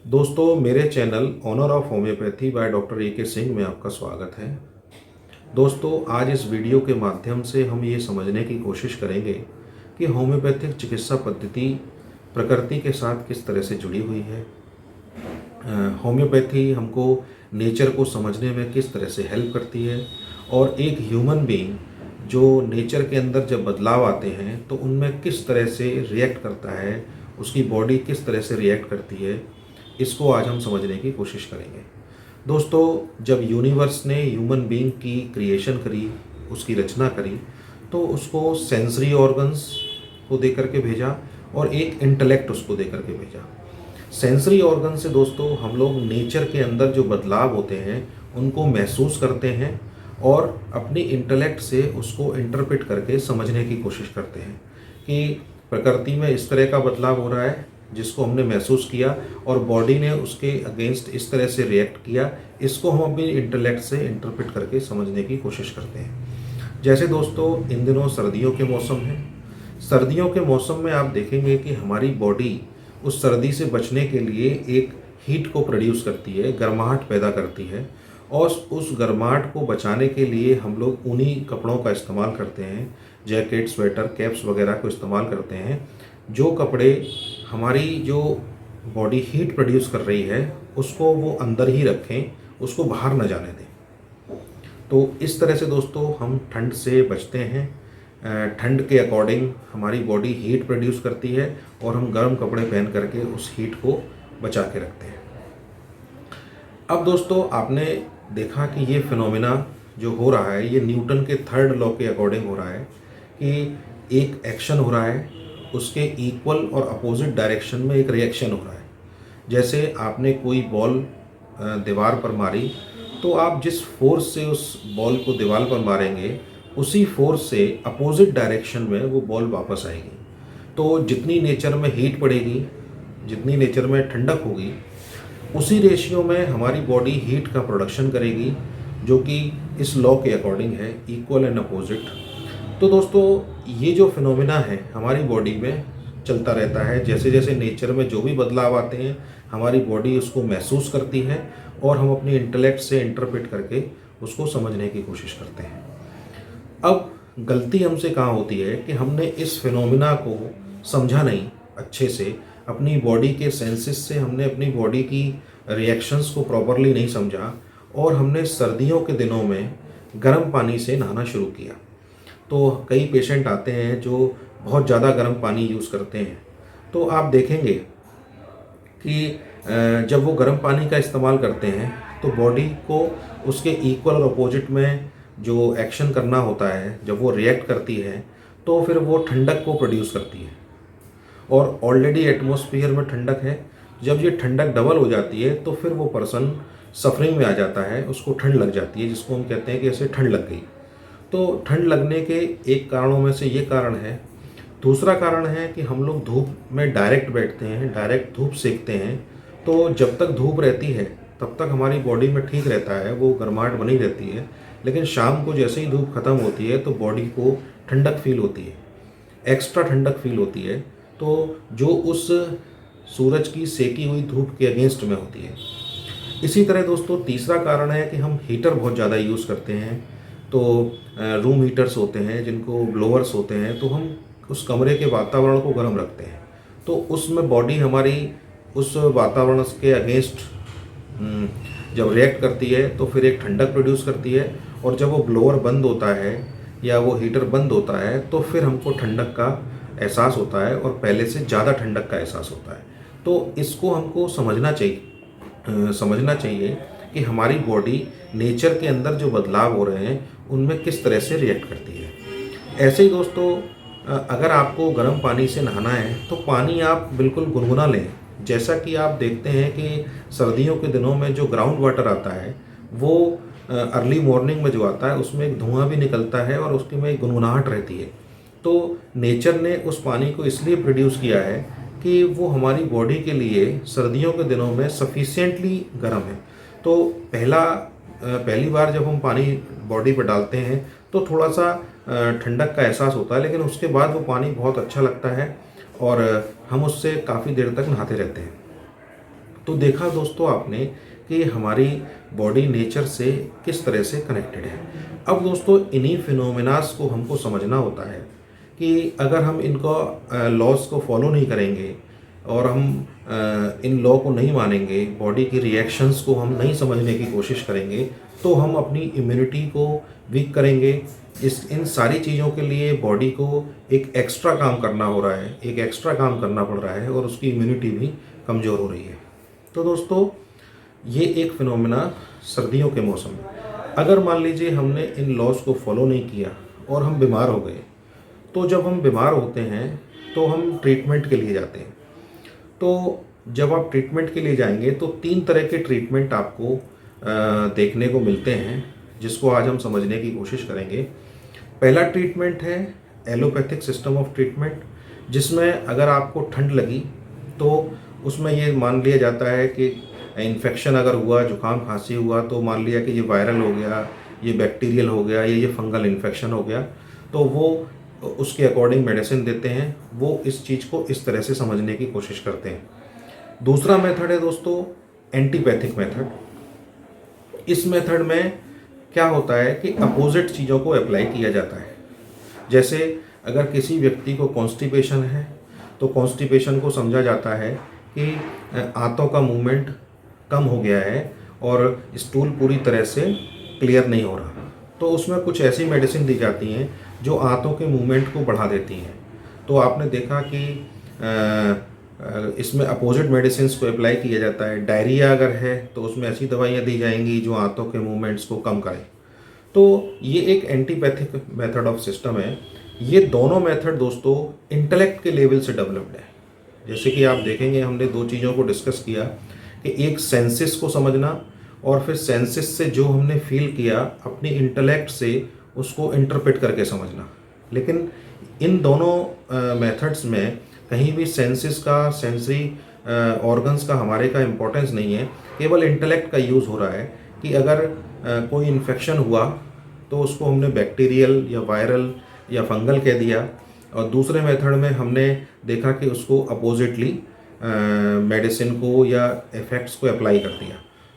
दोस्तों, मेरे channel honour of homeopathy by doctor A K Singh में आपका स्वागत है। दोस्तों, आज इस वीडियो के माध्यम से हम ये समझने की कोशिश करेंगे कि होम्योपैथिक चिकित्सा पद्धति प्रकृति के साथ किस तरह से जुड़ी हुई है। होम्योपैथी हमको नेचर को समझने में किस तरह से हेल्प करती है और एक ह्यूमन बीइंग जो नेचर के अंदर जब बदलाव आते हैं तो उनमें किस तरह से रिएक्ट करता है, उसकी बॉडी किस तरह से रिएक्ट करती है, इसको आज हम समझने की कोशिश करेंगे। दोस्तों, जब यूनिवर्स ने ह्यूमन बीइंग की क्रिएशन करी, उसकी रचना करी, तो उसको सेंसरी ऑर्गन्स को दे करके भेजा और एक इंटेलेक्ट उसको दे करके भेजा। सेंसरी ऑर्गन से दोस्तों हम लोग नेचर के अंदर जो बदलाव होते हैं उनको महसूस करते हैं और अपनी इंटेलेक्ट से उसको इंटरप्रेट करके समझने की कोशिश करते हैं कि प्रकृति में इस तरह का बदलाव हो रहा है जिसको हमने महसूस किया और बॉडी ने उसके अगेंस्ट इस तरह से रिएक्ट किया। इसको हम अपनी इंटेलेक्ट से इंटरप्रेट करके समझने की कोशिश करते हैं। जैसे दोस्तों, इन दिनों सर्दियों के मौसम है। सर्दियों के मौसम में आप देखेंगे कि हमारी बॉडी उस सर्दी से बचने के लिए एक हीट को प्रोड्यूस करती है, गर्माहट पैदा करती है और उस गर्माहट को बचाने के लिए हम लोग ऊनी कपड़ों का इस्तेमाल करते हैं। जैकेट, स्वेटर, कैप्स वगैरह को इस्तेमाल करते हैं। जो कपड़े हमारी जो बॉडी हीट प्रोड्यूस कर रही है उसको वो अंदर ही रखें, उसको बाहर न जाने दें। तो इस तरह से दोस्तों हम ठंड से बचते हैं। ठंड के अकॉर्डिंग हमारी बॉडी हीट प्रोड्यूस करती है और हम गर्म कपड़े पहन करके उस हीट को बचा के रखते हैं। अब दोस्तों, आपने देखा कि ये फिनोमिना जो हो रहा है ये न्यूटन के थर्ड लॉ के अकॉर्डिंग हो रहा है कि एक एक्शन हो रहा है, उसके इक्वल और अपोजिट डायरेक्शन में एक रिएक्शन हो रहा है। जैसे आपने कोई बॉल दीवार पर मारी तो आप जिस फोर्स से उस बॉल को दीवार पर मारेंगे उसी फोर्स से अपोजिट डायरेक्शन में वो बॉल वापस आएगी। तो जितनी नेचर में हीट पड़ेगी, जितनी नेचर में ठंडक होगी, उसी रेशियो में हमारी बॉडी हीट का प्रोडक्शन करेगी, जो कि इस लॉ के अकॉर्डिंग है, इक्वल एंड अपोजिट। तो दोस्तों, ये जो फिनोमिना है हमारी बॉडी में चलता रहता है। जैसे जैसे नेचर में जो भी बदलाव आते हैं हमारी बॉडी उसको महसूस करती है और हम अपनी इंटेलेक्ट से इंटरप्रेट करके उसको समझने की कोशिश करते हैं। अब गलती हमसे कहाँ होती है कि हमने इस फिनोमिना को समझा नहीं अच्छे से, अपनी बॉडी के सेंसेस से हमने अपनी बॉडी की रिएक्शंस को प्रॉपरली नहीं समझा और हमने सर्दियों के दिनों में गर्म पानी से नहाना शुरू किया। तो कई पेशेंट आते हैं जो बहुत ज़्यादा गर्म पानी यूज़ करते हैं। तो आप देखेंगे कि जब वो गर्म पानी का इस्तेमाल करते हैं तो बॉडी को उसके इक्वल और अपोजिट में जो एक्शन करना होता है, जब वो रिएक्ट करती है तो फिर वो ठंडक को प्रोड्यूस करती है और ऑलरेडी एटमॉस्फेयर में ठंडक है। जब ये ठंडक डबल हो जाती है तो फिर वो पर्सन सफरिंग में आ जाता है, उसको ठंड लग जाती है, जिसको हम कहते हैं कि ऐसे ठंड लग गई। तो ठंड लगने के एक कारणों में से ये कारण है। दूसरा कारण है कि हम लोग धूप में डायरेक्ट बैठते हैं, डायरेक्ट धूप सेकते हैं। तो जब तक धूप रहती है तब तक हमारी बॉडी में ठीक रहता है, वो गर्माहट बनी रहती है। लेकिन शाम को जैसे ही धूप ख़त्म होती है तो बॉडी को ठंडक फील होती है, एक्स्ट्रा ठंडक फील होती है, तो जो उस सूरज की सेकी हुई धूप के अगेंस्ट में होती है। इसी तरह दोस्तों, तीसरा कारण है कि हम हीटर बहुत ज़्यादा यूज़ करते हैं। तो रूम हीटर्स होते हैं जिनको ब्लोअर्स होते हैं, तो हम उस कमरे के वातावरण को गर्म रखते हैं। तो उसमें बॉडी हमारी उस वातावरण के अगेंस्ट जब रिएक्ट करती है तो फिर एक ठंडक प्रोड्यूस करती है और जब वो ब्लोअर बंद होता है या वो हीटर बंद होता है तो फिर हमको ठंडक का एहसास होता है और पहले से ज़्यादा ठंडक का एहसास होता है। तो इसको हमको समझना चाहिए कि हमारी बॉडी नेचर के अंदर जो बदलाव हो रहे हैं उनमें किस तरह से रिएक्ट करती है। ऐसे ही दोस्तों, अगर आपको गर्म पानी से नहाना है तो पानी आप बिल्कुल गुनगुना लें। जैसा कि आप देखते हैं कि सर्दियों के दिनों में जो ग्राउंड वाटर आता है वो अर्ली मॉर्निंग में जो आता है उसमें एक धुआं भी निकलता है और उसकी में एक गुनगुनाहट रहती है। तो नेचर ने उस पानी को इसलिए प्रोड्यूस किया है कि वो हमारी बॉडी के लिए सर्दियों के दिनों में सफिशिएंटली गर्म है। तो पहली बार जब हम पानी बॉडी पर डालते हैं तो थोड़ा सा ठंडक का एहसास होता है, लेकिन उसके बाद वो पानी बहुत अच्छा लगता है और हम उससे काफ़ी देर तक नहाते रहते हैं। तो देखा दोस्तों आपने कि हमारी बॉडी नेचर से किस तरह से कनेक्टेड है। अब दोस्तों इन्हीं फिनोमेनास को हमको समझना होता है कि अगर हम इनको लॉज को फॉलो नहीं करेंगे और हम इन लॉ को नहीं मानेंगे, बॉडी की रिएक्शंस को हम नहीं समझने की कोशिश करेंगे, तो हम अपनी इम्यूनिटी को वीक करेंगे। इन सारी चीज़ों के लिए बॉडी को एक एक्स्ट्रा काम करना हो रहा है, एक एक्स्ट्रा काम करना पड़ रहा है और उसकी इम्यूनिटी भी कमज़ोर हो रही है। तो दोस्तों ये एक फिनोमेना सर्दियों के मौसम में, अगर मान लीजिए हमने इन लॉज को फॉलो नहीं किया और हम बीमार हो गए, तो जब हम बीमार होते हैं तो हम ट्रीटमेंट के लिए जाते हैं। तो जब आप ट्रीटमेंट के लिए जाएंगे तो 3 तरह के ट्रीटमेंट आपको देखने को मिलते हैं, जिसको आज हम समझने की कोशिश करेंगे। पहला ट्रीटमेंट है एलोपैथिक सिस्टम ऑफ ट्रीटमेंट, जिसमें अगर आपको ठंड लगी तो उसमें ये मान लिया जाता है कि इन्फेक्शन अगर हुआ, जुकाम खांसी हुआ, तो मान लिया कि ये वायरल हो गया, ये बैक्टीरियल हो गया, ये फंगल इन्फेक्शन हो गया, तो वो उसके अकॉर्डिंग मेडिसिन देते हैं। वो इस चीज़ को इस तरह से समझने की कोशिश करते हैं। दूसरा मेथड है दोस्तों एंटीपैथिक मेथड। इस मेथड में क्या होता है कि अपोजिट चीज़ों को अप्लाई किया जाता है। जैसे अगर किसी व्यक्ति को कॉन्स्टिपेशन है तो कॉन्स्टिपेशन को समझा जाता है कि आंतों का मूवमेंट कम हो गया है और स्टूल पूरी तरह से क्लियर नहीं हो रहा, तो उसमें कुछ ऐसी मेडिसिन दी जाती हैं जो आंतों के मूवमेंट को बढ़ा देती हैं। तो आपने देखा कि इसमें अपोजिट मेडिसिन को अप्लाई किया जाता है। डायरिया अगर है तो उसमें ऐसी दवाइयाँ दी जाएंगी जो आंतों के मूवमेंट्स को कम करें। तो ये एक एंटीपैथिक मेथड ऑफ सिस्टम है। ये दोनों मेथड दोस्तों इंटेलेक्ट के लेवल से डेवलप्ड है। जैसे कि आप देखेंगे हमने 2 चीज़ों को डिस्कस किया कि एक सेंसिस को समझना और फिर सेंसिस से जो हमने फील किया अपनी इंटेलेक्ट से उसको इंटरप्रेट करके समझना। लेकिन इन दोनों मेथड्स में कहीं भी सेंसिस का, सेंसरी ऑर्गन्स का हमारे का इम्पोर्टेंस नहीं है, केवल इंटेलेक्ट का यूज़ हो रहा है कि अगर कोई इन्फेक्शन हुआ तो उसको हमने बैक्टीरियल या वायरल या फंगल कह दिया, और दूसरे मेथड में हमने देखा कि उसको अपोजिटली मेडिसिन को या इफ़ेक्ट्स को अप्लाई कर दिया।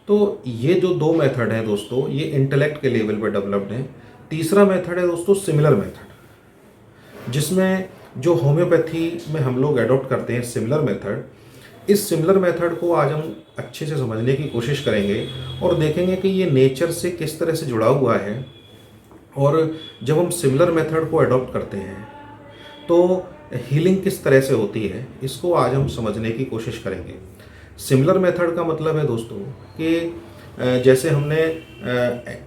तो ये जो 2 मेथड हैं दोस्तों, ये इंटेलेक्ट के लेवल पर डेवलप्ड हैं। तीसरा मेथड है दोस्तों सिमिलर मेथड, जिसमें जो होम्योपैथी में हम लोग एडॉप्ट करते हैं सिमिलर मेथड। इस सिमिलर मेथड को आज हम अच्छे से समझने की कोशिश करेंगे और देखेंगे कि ये नेचर से किस तरह से जुड़ा हुआ है। और जब हम सिमिलर मेथड को एडॉप्ट करते हैं तो हीलिंग किस तरह से होती है, इसको आज हम समझने की कोशिश करेंगे। सिमिलर मेथड का मतलब है दोस्तों कि जैसे हमने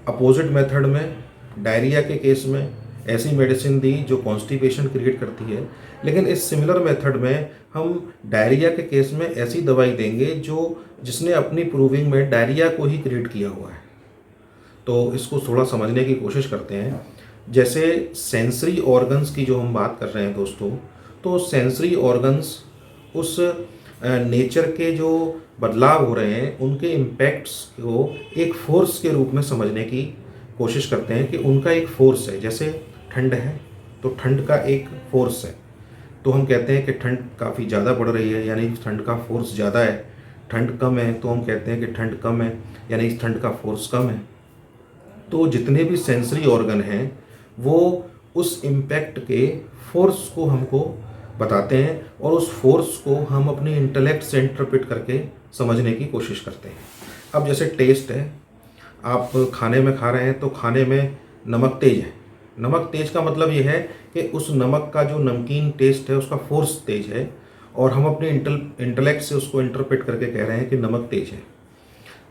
अपोजिट मेथड में डायरिया के केस में ऐसी मेडिसिन दी जो कॉन्स्टिपेशन क्रिएट करती है, लेकिन इस सिमिलर मेथड में हम डायरिया के केस में ऐसी दवाई देंगे जिसने अपनी प्रूविंग में डायरिया को ही क्रिएट किया हुआ है। तो इसको थोड़ा समझने की कोशिश करते हैं। जैसे सेंसरी ऑर्गन्स की जो हम बात कर रहे हैं दोस्तों, तो सेंसरी ऑर्गन्स उस नेचर के जो बदलाव हो रहे हैं उनके इम्पैक्ट्स को एक फोर्स के रूप में समझने की कोशिश करते हैं कि उनका एक फोर्स है। जैसे ठंड है तो ठंड का एक फोर्स है, तो हम कहते हैं कि ठंड काफ़ी ज़्यादा बढ़ रही है, यानी ठंड का फोर्स ज़्यादा है। ठंड कम है तो हम कहते हैं कि ठंड कम है, यानी ठंड का फोर्स कम है। तो जितने भी सेंसरी ऑर्गन हैं वो उस इम्पैक्ट के फोर्स को हमको बताते हैं और उस फोर्स को हम अपने इंटेलेक्ट से इंटरप्रेट करके समझने की कोशिश करते हैं। अब जैसे टेस्ट है, आप खाने में खा रहे हैं तो खाने में नमक तेज है। नमक तेज का मतलब ये है कि उस नमक का जो नमकीन टेस्ट है उसका फोर्स तेज है, और हम अपने इंटेलेक्ट से उसको इंटरप्रेट करके कह रहे हैं कि नमक तेज है।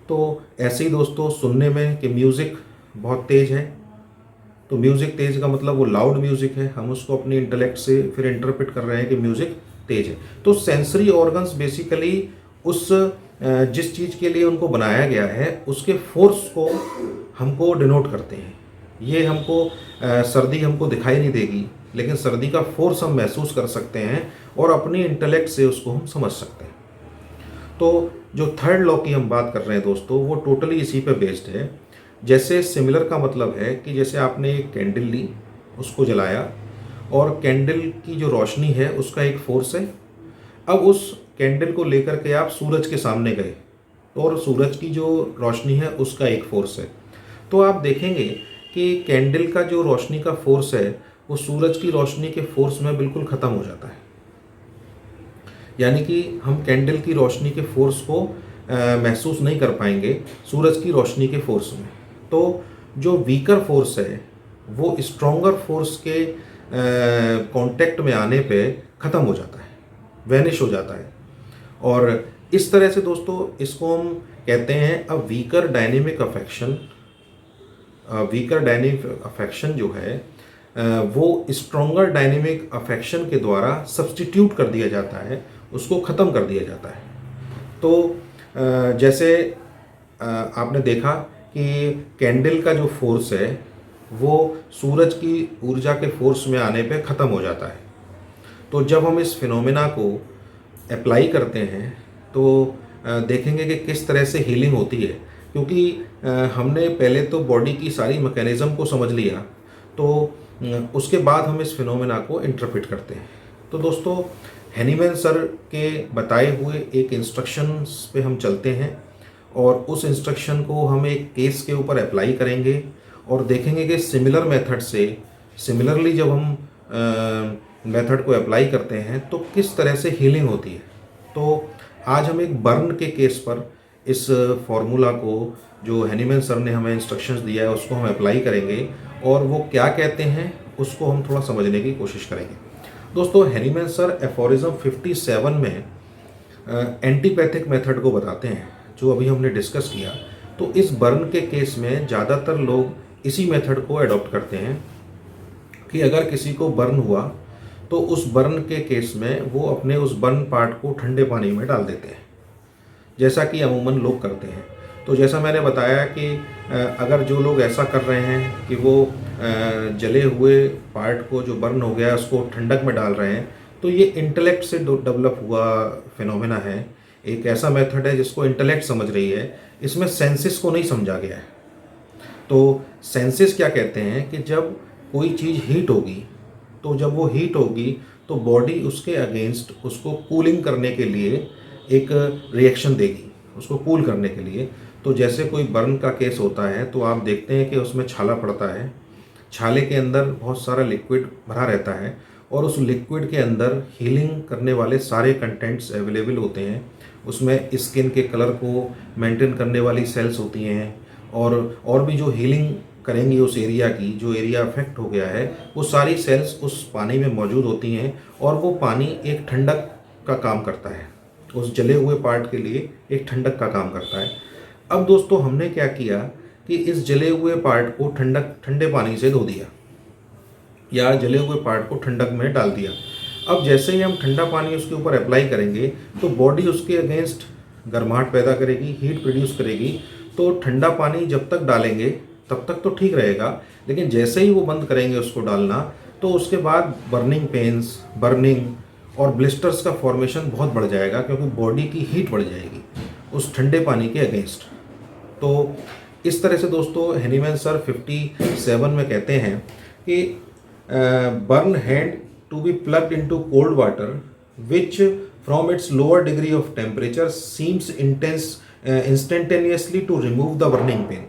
तो ऐसे ही दोस्तों सुनने में कि म्यूज़िक बहुत तेज़ है, तो म्यूज़िक तेज़ का मतलब वो लाउड म्यूज़िक है, हम उसको अपने इंटेलेक्ट से फिर इंटरप्रेट कर रहे हैं कि म्यूज़िक तेज़ है। तो सेंसरी ऑर्गन्स बेसिकली उस जिस चीज़ के लिए उनको बनाया गया है उसके फोर्स को हमको डिनोट करते हैं। ये हमको सर्दी हमको दिखाई नहीं देगी, लेकिन सर्दी का फोर्स हम महसूस कर सकते हैं और अपनी इंटेलेक्ट से उसको हम समझ सकते हैं। तो जो थर्ड लॉ की हम बात कर रहे हैं दोस्तों, वो टोटली इसी पे बेस्ड है। जैसे सिमिलर का मतलब है कि जैसे आपने एक कैंडल ली, उसको जलाया, और कैंडल की जो रोशनी है उसका एक फोर्स है। अब उस कैंडल को लेकर के आप सूरज के सामने गए और सूरज की जो रोशनी है उसका एक फोर्स है, तो आप देखेंगे कि कैंडल का जो रोशनी का फोर्स है वो सूरज की रोशनी के फोर्स में बिल्कुल ख़त्म हो जाता है। यानी कि हम कैंडल की रोशनी के फोर्स को महसूस नहीं कर पाएंगे सूरज की रोशनी के फोर्स में। तो जो वीकर फोर्स है वो स्ट्रॉन्गर फोर्स के कांटेक्ट में आने पे ख़त्म हो जाता है, वैनिश हो जाता है। और इस तरह से दोस्तों इसको हम कहते हैं a weaker dynamic affection. Weaker dynamic affection जो है वो स्ट्रॉन्गर डायनेमिक अफेक्शन के द्वारा सब्स्टिट्यूट कर दिया जाता है, उसको ख़त्म कर दिया जाता है। तो जैसे आपने देखा कि कैंडल का जो फोर्स है वो सूरज की ऊर्जा के फोर्स में आने पे ख़त्म हो जाता है। तो जब हम इस फिनोमेना को अप्लाई करते हैं तो देखेंगे कि किस तरह से हीलिंग होती है, क्योंकि हमने पहले तो बॉडी की सारी मैकेनिज़्म को समझ लिया, तो उसके बाद हम इस फिनोमेना को इंटरप्रेट करते हैं। तो दोस्तों हैनीमैन सर के बताए हुए एक इंस्ट्रक्शंस पे हम चलते हैं और उस इंस्ट्रक्शन को हम एक केस के ऊपर अप्लाई करेंगे और देखेंगे कि सिमिलर मेथड से सिमिलरली जब हम मेथड को अप्लाई करते हैं तो किस तरह से हीलिंग होती है। तो आज हम एक बर्न के केस पर इस फॉर्मूला को जो हैनीमैन सर ने हमें इंस्ट्रक्शंस दिया है उसको हम अप्लाई करेंगे और वो क्या कहते हैं उसको हम थोड़ा समझने की कोशिश करेंगे। दोस्तों हैनीमैन सर एफोरिज्म 57 में एंटीपैथिक मेथड को बताते हैं जो अभी हमने डिस्कस किया। तो इस बर्न के केस में ज़्यादातर लोग इसी मेथड को अडॉप्ट करते हैं कि अगर किसी को बर्न हुआ तो उस बर्न के केस में वो अपने उस बर्न पार्ट को ठंडे पानी में डाल देते हैं, जैसा कि अमूमन लोग करते हैं। तो जैसा मैंने बताया कि अगर जो लोग ऐसा कर रहे हैं कि वो जले हुए पार्ट को जो बर्न हो गया है उसको ठंडक में डाल रहे हैं, तो ये इंटेलेक्ट से डेवलप हुआ फिनोमेना है। एक ऐसा मेथड है जिसको इंटेलेक्ट समझ रही है, इसमें सेंसेस को नहीं समझा गया है। तो सेंसेस क्या कहते हैं कि जब कोई चीज़ हीट होगी तो जब वो हीट होगी तो बॉडी उसके अगेंस्ट उसको कूलिंग करने के लिए एक रिएक्शन देगी, उसको कूल करने के लिए। तो जैसे कोई बर्न का केस होता है तो आप देखते हैं कि उसमें छाला पड़ता है, छाले के अंदर बहुत सारा लिक्विड भरा रहता है और उस लिक्विड के अंदर हीलिंग करने वाले सारे कंटेंट्स अवेलेबल होते हैं। उसमें स्किन के कलर को मेंटेन करने वाली सेल्स होती हैं और भी जो हीलिंग करेंगी उस एरिया की, जो एरिया अफेक्ट हो गया है, वो सारी सेल्स उस पानी में मौजूद होती हैं और वो पानी एक ठंडक का काम करता है, उस जले हुए पार्ट के लिए एक ठंडक का काम करता है। अब दोस्तों हमने क्या किया कि इस जले हुए पार्ट को ठंडे पानी से धो दिया या जले हुए पार्ट को ठंडक में डाल दिया। अब जैसे ही हम ठंडा पानी उसके ऊपर अप्लाई करेंगे तो बॉडी उसके अगेंस्ट गर्माहट पैदा करेगी, हीट प्रोड्यूस करेगी। तो ठंडा पानी जब तक डालेंगे तब तक तो ठीक रहेगा, लेकिन जैसे ही वो बंद करेंगे उसको डालना तो उसके बाद बर्निंग पेन्स, बर्निंग और ब्लिस्टर्स का फॉर्मेशन बहुत बढ़ जाएगा, क्योंकि बॉडी की हीट बढ़ जाएगी उस ठंडे पानी के अगेंस्ट। तो इस तरह से दोस्तों हैनीमैन सर 57 में कहते हैं कि burn hand to be plugged into cold water which from its lower degree of temperature seems instantaneously to remove the burning pain.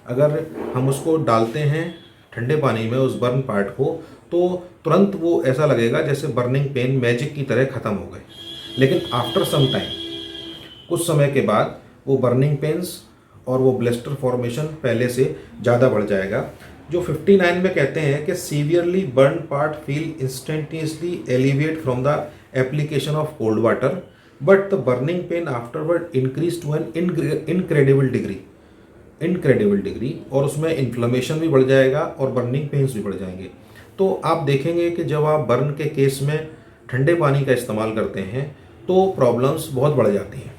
अगर हम उसको डालते हैं ठंडे पानी में उस बर्न पार्ट को तो तुरंत वो ऐसा लगेगा जैसे बर्निंग पेन मैजिक की तरह ख़त्म हो गए, लेकिन आफ्टर सम टाइम, कुछ समय के बाद वो बर्निंग पेन्स और वो ब्लिस्टर फॉर्मेशन पहले से ज़्यादा बढ़ जाएगा। जो 59 में कहते हैं कि severely burn part feel instantaneously alleviate from the application of cold water but the burning pain afterward increase to an incredible degree और उसमें इन्फ्लेमेशन भी बढ़ जाएगा और बर्निंग पेन्स भी बढ़ जाएंगे। तो आप देखेंगे कि जब आप बर्न के केस में ठंडे पानी का इस्तेमाल करते हैं तो प्रॉब्लम्स बहुत बढ़ जाती हैं।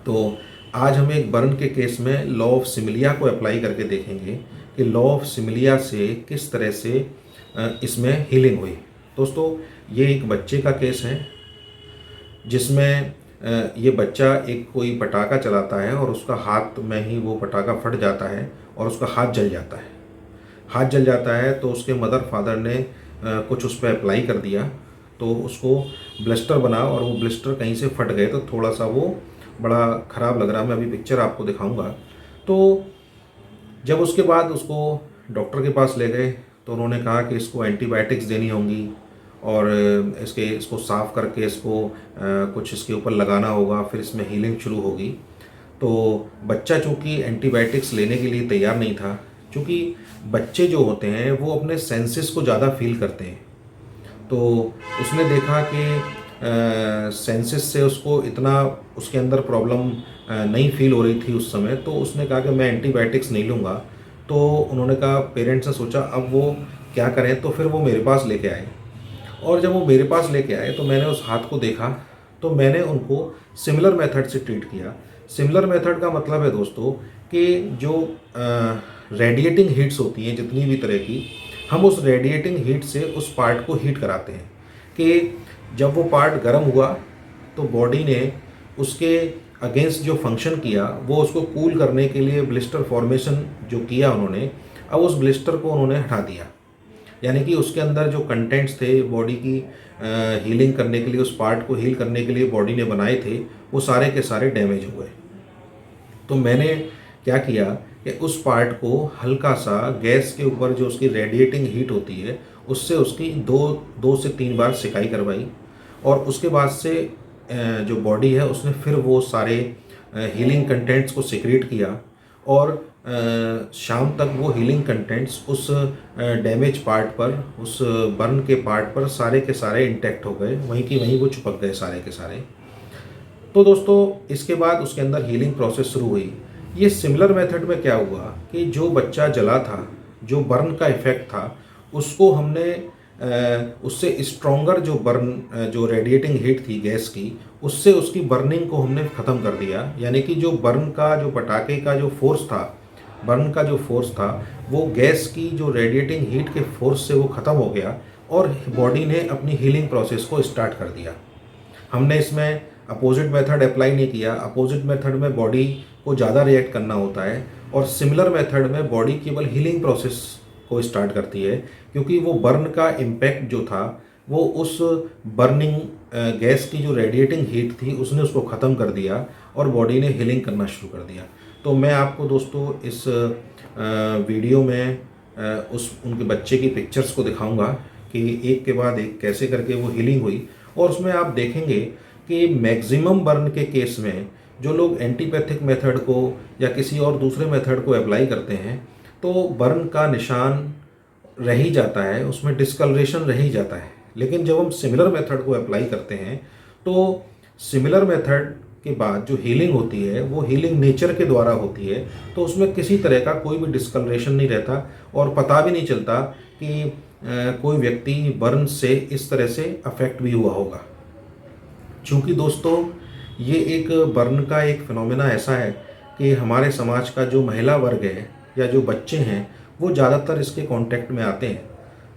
तो आज हम एक बर्न के केस में लॉ ऑफ सिमिलिया को अप्लाई करके देखेंगे कि लॉ ऑफ सिमिलिया से किस तरह से इसमें हीलिंग हुई। दोस्तों ये एक बच्चे का केस है जिसमें ये बच्चा एक कोई पटाखा चलाता है और उसका हाथ में ही वो पटाखा फट जाता है और उसका हाथ जल जाता है। हाथ जल जाता है तो उसके मदर फादर ने कुछ उस पर अप्लाई कर दिया तो उसको ब्लिस्टर बना और वो ब्लिस्टर कहीं से फट गए, तो थोड़ा सा वो बड़ा ख़राब लग रहा है। मैं अभी पिक्चर आपको दिखाऊंगा। तो जब उसके बाद उसको डॉक्टर के पास ले गए तो उन्होंने कहा कि इसको एंटीबायोटिक्स देनी होंगी और इसको साफ़ करके इसको कुछ इसके ऊपर लगाना होगा, फिर इसमें हीलिंग शुरू होगी। तो बच्चा चूँकि एंटीबायोटिक्स लेने के लिए तैयार नहीं था, क्योंकि बच्चे जो होते हैं वो अपने सेंसेस को ज़्यादा फील करते हैं। तो उसने देखा कि सेंसेस से उसको इतना उसके अंदर प्रॉब्लम नहीं फील हो रही थी उस समय, तो उसने कहा कि मैं एंटीबायोटिक्स नहीं लूँगा। तो उन्होंने कहा, पेरेंट्स ने सोचा अब वो क्या करें, तो फिर वो मेरे पास लेके आए। और जब वो मेरे पास लेके आए तो मैंने उस हाथ को देखा, तो मैंने उनको सिमिलर मेथड से ट्रीट किया। सिमिलर मेथड का मतलब है दोस्तों कि जो रेडिएटिंग हीट्स होती हैं जितनी भी तरह की, हम उस रेडिएटिंग हीट से उस पार्ट को हीट कराते हैं कि जब वो पार्ट गर्म हुआ तो बॉडी ने उसके अगेंस्ट जो फंक्शन किया वो उसको कूल करने के लिए ब्लिस्टर फॉर्मेशन जो किया उन्होंने, अब उस ब्लिस्टर को उन्होंने हटा दिया। यानी कि उसके अंदर जो कंटेंट्स थे बॉडी की हीलिंग करने के लिए, उस पार्ट को हील करने के लिए बॉडी ने बनाए थे, वो सारे के सारे डैमेज हो गए। तो मैंने क्या किया कि उस पार्ट को हल्का सा गैस के ऊपर जो उसकी रेडिएटिंग हीट होती है उससे उसकी दो से 3 बार सिकाई करवाई, और उसके बाद से जो बॉडी है उसने फिर वो सारे हीलिंग कंटेंट्स को सिक्रेट किया, और शाम तक वो हीलिंग कंटेंट्स उस डैमेज पार्ट पर, उस बर्न के पार्ट पर सारे के सारे इंटैक्ट हो गए, वहीं की वहीं वो चिपक गए सारे के सारे। तो दोस्तों इसके बाद उसके अंदर हीलिंग प्रोसेस शुरू हुई। ये सिमिलर मेथड में क्या हुआ कि जो बच्चा जला था, जो बर्न का इफ़ेक्ट था, उसको हमने उससे स्ट्रॉन्गर जो बर्न जो रेडिएटिंग हीट थी गैस की, उससे उसकी बर्निंग को हमने ख़त्म कर दिया। यानी कि जो बर्न का जो पटाखे का जो फोर्स था, बर्न का जो फोर्स था, वो गैस की जो रेडिएटिंग हीट के फोर्स से वो ख़त्म हो गया, और बॉडी ने अपनी हीलिंग प्रोसेस को स्टार्ट कर दिया। हमने इसमें अपोजिट मेथड अप्लाई नहीं किया। अपोजिट मेथड में बॉडी को ज़्यादा रिएक्ट करना होता है, और सिमिलर मेथड में बॉडी केवल हीलिंग प्रोसेस को स्टार्ट करती है, क्योंकि वो बर्न का इम्पैक्ट जो था वो उस बर्निंग गैस की जो रेडिएटिंग हीट थी उसने उसको ख़त्म कर दिया, और बॉडी ने हीलिंग करना शुरू कर दिया। तो मैं आपको दोस्तों इस वीडियो में उस उनके बच्चे की पिक्चर्स को दिखाऊंगा कि एक के बाद एक कैसे करके वो हीलिंग हुई। और उसमें आप देखेंगे कि मैक्सिमम बर्न के केस में जो लोग एंटीपैथिक मेथड को या किसी और दूसरे मेथड को अप्लाई करते हैं तो बर्न का निशान रह ही जाता है, उसमें डिस्कलरेशन रह ही जाता है। लेकिन जब हम सिमिलर मेथड को अप्लाई करते हैं तो सिमिलर मेथड के बाद जो हीलिंग होती है वो हीलिंग नेचर के द्वारा होती है, तो उसमें किसी तरह का कोई भी डिस्कलरेशन नहीं रहता, और पता भी नहीं चलता कि कोई व्यक्ति बर्न से इस तरह से अफेक्ट भी हुआ होगा। चूँकि दोस्तों ये एक बर्न का एक फिनोमेना ऐसा है कि हमारे समाज का जो महिला वर्ग है या जो बच्चे हैं वो ज़्यादातर इसके कांटेक्ट में आते हैं।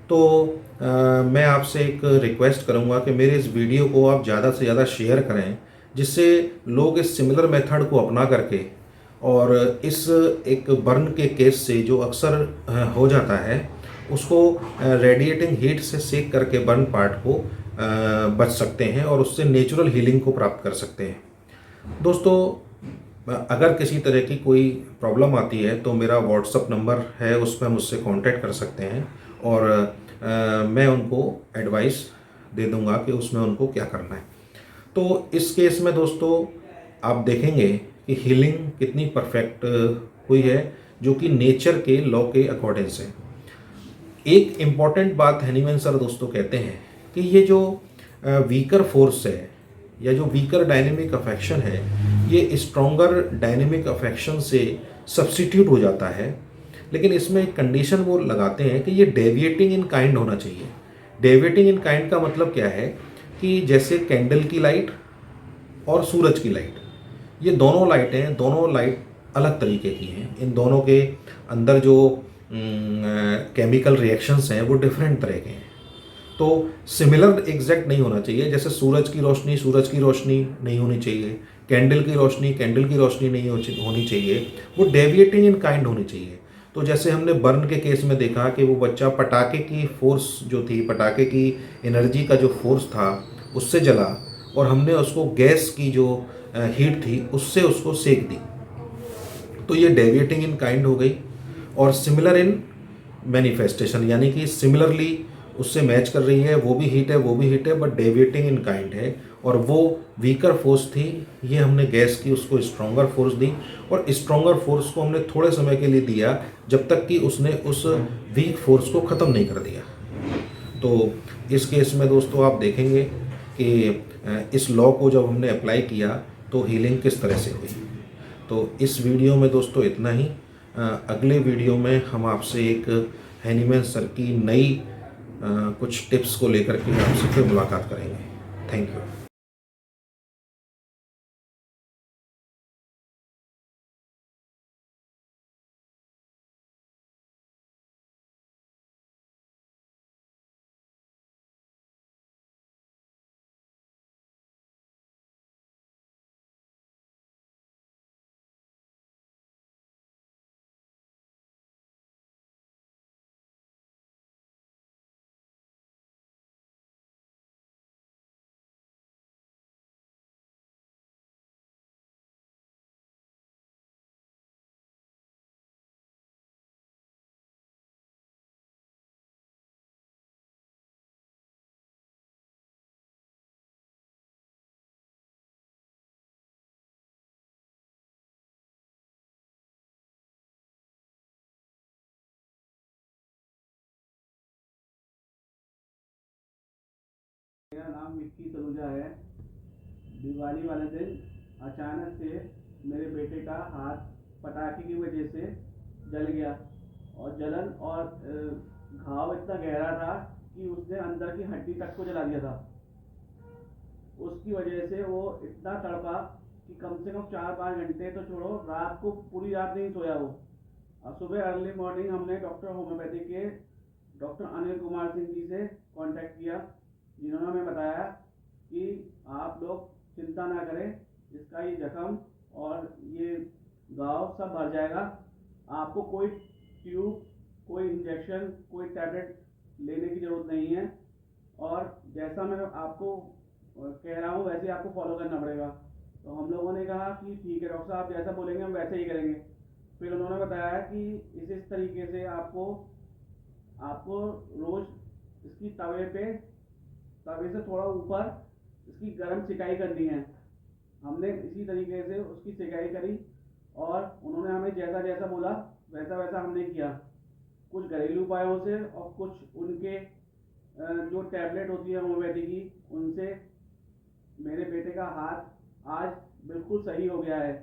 तो मैं आपसे एक रिक्वेस्ट करूंगा कि मेरे इस वीडियो को आप ज़्यादा से ज़्यादा शेयर करें, जिससे लोग इस सिमिलर मेथड को अपना करके और इस एक बर्न के केस से जो अक्सर हो जाता है उसको रेडिएटिंग हीट से सेक करके बर्न पार्ट को बच सकते हैं और उससे नेचुरल हीलिंग को प्राप्त कर सकते हैं। दोस्तों अगर किसी तरह की कोई प्रॉब्लम आती है तो मेरा व्हाट्सअप नंबर है, उस पर मुझसे कांटेक्ट कर सकते हैं और मैं उनको एडवाइस दे दूंगा कि उसमें उनको क्या करना है। तो इस केस में दोस्तों आप देखेंगे कि हीलिंग कितनी परफेक्ट हुई है, जो कि नेचर के लॉ के अकॉर्डिंग से। एक इम्पॉर्टेंट बात हैनीमैन सर दोस्तों कहते हैं कि ये जो वीकर फोर्स है या जो वीकर डायनेमिक अफेक्शन है ये स्ट्रॉन्गर डायनेमिक अफेक्शन से सब्स्टिट्यूट हो जाता है, लेकिन इसमें एक कंडीशन वो लगाते हैं कि ये डेविएटिंग इन काइंड होना चाहिए। डेविएटिंग इन काइंड का मतलब क्या है कि जैसे कैंडल की लाइट और सूरज की लाइट, ये दोनों लाइटें, दोनों लाइट अलग तरीके की हैं, इन दोनों के अंदर जो केमिकल रिएक्शंस हैं वो डिफरेंट तरह के हैं। तो सिमिलर एग्जैक्ट नहीं होना चाहिए, जैसे सूरज की रोशनी नहीं होनी चाहिए, कैंडल की रोशनी नहीं होनी चाहिए, वो डेविएटिंग इन काइंड होनी चाहिए। तो जैसे हमने बर्न के केस में देखा कि वो बच्चा पटाखे की फोर्स जो थी, पटाखे की एनर्जी का जो फोर्स था उससे जला, और हमने उसको गैस की जो हीट थी उससे उसको सेक दी। तो ये डेविएटिंग इन काइंड हो गई। और सिमिलर इन मैनिफेस्टेशन, यानी कि सिमिलरली उससे मैच कर रही है, वो भी हीट है वो भी हीट है, बट डेविएटिंग इन काइंड है। और वो वीकर फोर्स थी, ये हमने गैस की उसको स्ट्रॉन्गर फोर्स दी, और स्ट्रॉन्गर फोर्स को हमने थोड़े समय के लिए दिया जब तक कि उसने उस वीक फोर्स को ख़त्म नहीं कर दिया। तो इस केस में दोस्तों आप देखेंगे कि इस लॉ को जब हमने अप्लाई किया तो हीलिंग किस तरह से हुई। तो इस वीडियो में दोस्तों इतना ही। अगले वीडियो में हम आपसे एक हैनीमैन सर की नई कुछ टिप्स को लेकर के आपसे फिर मुलाकात करेंगे। Thank you. मेरा नाम विक्की तलूजा है। दिवाली वाले दिन अचानक से मेरे बेटे का हाथ पटाखे की वजह से जल गया, और जलन और घाव इतना गहरा था कि उसने अंदर की हड्डी तक को जला दिया था। उसकी वजह से वो इतना तड़पा कि कम से कम 4-5 घंटे तो छोड़ो, रात को पूरी रात नहीं सोया वो। और सुबह अर्ली मॉर्निंग हमने डॉक्टर होम्योपैथी के डॉक्टर अनिल कुमार सिंह जी से कांटेक्ट किया, जिन्होंने हमें बताया कि आप लोग चिंता ना करें, इसका ये जख्म और ये घाव सब भर जाएगा। आपको कोई ट्यूब, कोई इंजेक्शन, कोई टैबलेट लेने की ज़रूरत नहीं है, और जैसा मैं आपको कह रहा हूँ वैसे आपको फॉलो करना पड़ेगा। तो हम लोगों ने कहा कि ठीक है डॉक्टर साहब, जैसा बोलेंगे हम वैसे ही करेंगे। फिर उन्होंने बताया कि इस तरीके से आपको आपको रोज़ इसकी तवे से थोड़ा ऊपर इसकी गर्म सिकाई करनी है। हमने इसी तरीके से उसकी सिकाई करी, और उन्होंने हमें जैसा जैसा बोला वैसा वैसा हमने किया, कुछ घरेलू उपायों से और कुछ उनके जो टैबलेट होती है होम्योपैथी की, उनसे मेरे बेटे का हाथ आज बिल्कुल सही हो गया है।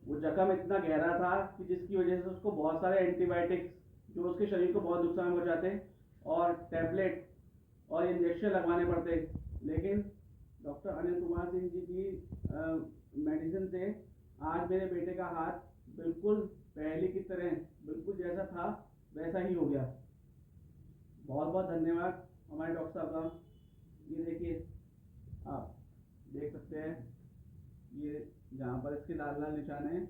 वो जख्म इतना गहरा था कि जिसकी वजह से उसको बहुत सारे एंटीबायोटिक्स जो उसके शरीर को बहुत नुकसान पहुंचाते और टैबलेट और इंजेक्शन लगवाने पड़ते, लेकिन डॉक्टर अनिल कुमार सिंह जी की मेडिसिन से आज मेरे बेटे का हाथ बिल्कुल पहले की तरह, बिल्कुल जैसा था वैसा ही हो गया। बहुत बहुत धन्यवाद हमारे डॉक्टर साहब का। ये देखिए, आप देख सकते हैं, ये जहाँ पर इसके लाल लाल निशान हैं,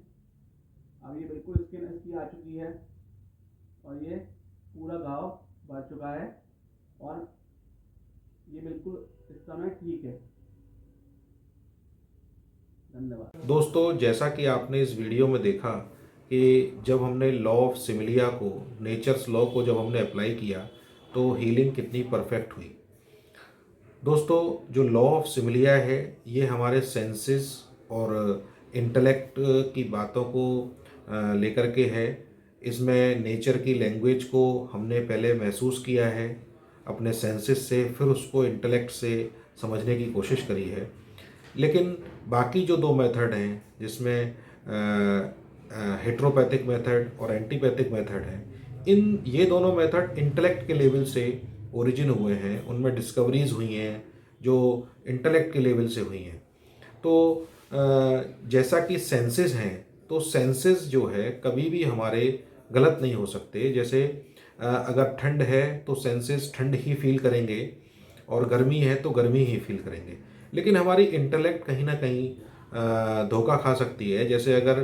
अब ये बिल्कुल स्किन इसकी आ चुकी है, और ये पूरा घाव भर चुका है, और ये बिल्कुल इस समय ठीक है। धन्यवाद दोस्तों, जैसा कि आपने इस वीडियो में देखा कि जब हमने लॉ ऑफ सिमिलिया को, नेचर्स लॉ को जब हमने अप्लाई किया तो हीलिंग कितनी परफेक्ट हुई। दोस्तों, जो लॉ ऑफ सिमिलिया है ये हमारे सेंसेस और इंटेलेक्ट की बातों को लेकर के है। इसमें नेचर की लैंग्वेज को हमने पहले महसूस किया है अपने सेंसेस से, फिर उसको इंटेलेक्ट से समझने की कोशिश करी है। लेकिन बाकी जो दो मेथड हैं, जिसमें हेट्रोपैथिक मेथड और एंटीपैथिक मेथड है, ये दोनों मेथड इंटेलेक्ट के लेवल से ओरिजिन हुए हैं, उनमें डिस्कवरीज हुई हैं जो इंटेलेक्ट के लेवल से हुई हैं। तो जैसा कि सेंसेस हैं, तो सेंसेस जो है कभी भी हमारे गलत नहीं हो सकते। जैसे अगर ठंड है तो सेंसेस ठंड ही फील करेंगे, और गर्मी है तो गर्मी ही फील करेंगे। लेकिन हमारी इंटेलेक्ट कहीं ना कहीं धोखा खा सकती है। जैसे अगर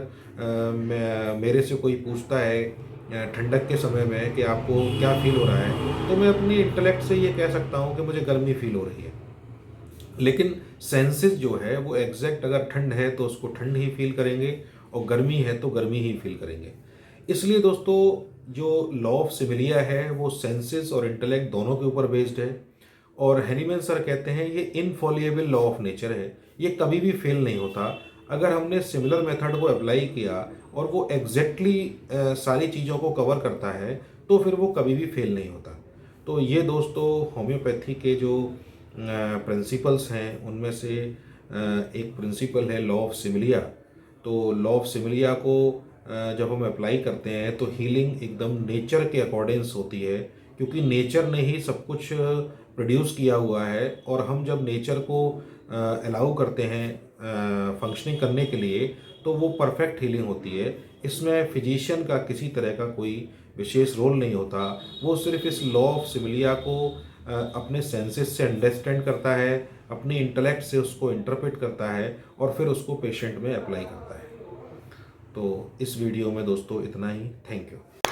मेरे से कोई पूछता है ठंडक के समय में कि आपको क्या फील हो रहा है, तो मैं अपनी इंटेलेक्ट से ये कह सकता हूँ कि मुझे गर्मी फील हो रही है। लेकिन सेंसेस जो है वो एग्जैक्ट, अगर ठंड है तो उसको ठंड ही फील करेंगे और गर्मी है तो गर्मी ही फील करेंगे। इसलिए दोस्तों, जो लॉ ऑफ सिविलिया है वो सेंसेस और इंटेलेक्ट दोनों के ऊपर बेस्ड है। और हैनीमैन सर कहते हैं ये इनफॉलिएबल लॉ ऑफ नेचर है, ये कभी भी फेल नहीं होता। अगर हमने सिमिलर मेथड को अप्लाई किया और वो एग्जैक्टली सारी चीज़ों को कवर करता है, तो फिर वो कभी भी फेल नहीं होता। तो ये दोस्तों होम्योपैथी के जो प्रिंसिपल्स हैं उनमें से एक प्रिंसिपल है लॉ ऑफ सिमिलिया। तो लॉ ऑफ सिमिलिया को जब हम अप्लाई करते हैं तो हीलिंग एकदम नेचर के अकॉर्डिंग्स होती है, क्योंकि नेचर ने ही सब कुछ प्रोड्यूस किया हुआ है। और हम जब नेचर को अलाउ करते हैं फंक्शनिंग करने के लिए, तो वो परफेक्ट हीलिंग होती है। इसमें फिजिशियन का किसी तरह का कोई विशेष रोल नहीं होता। वो सिर्फ इस लॉ ऑफ सिमिलिया को अपने सेंसेस से अंडरस्टैंड करता है, अपनी इंटेलेक्ट से उसको इंटरप्रेट करता है और फिर उसको पेशेंट में अप्लाई करता है। तो इस वीडियो में दोस्तों इतना ही। Thank you.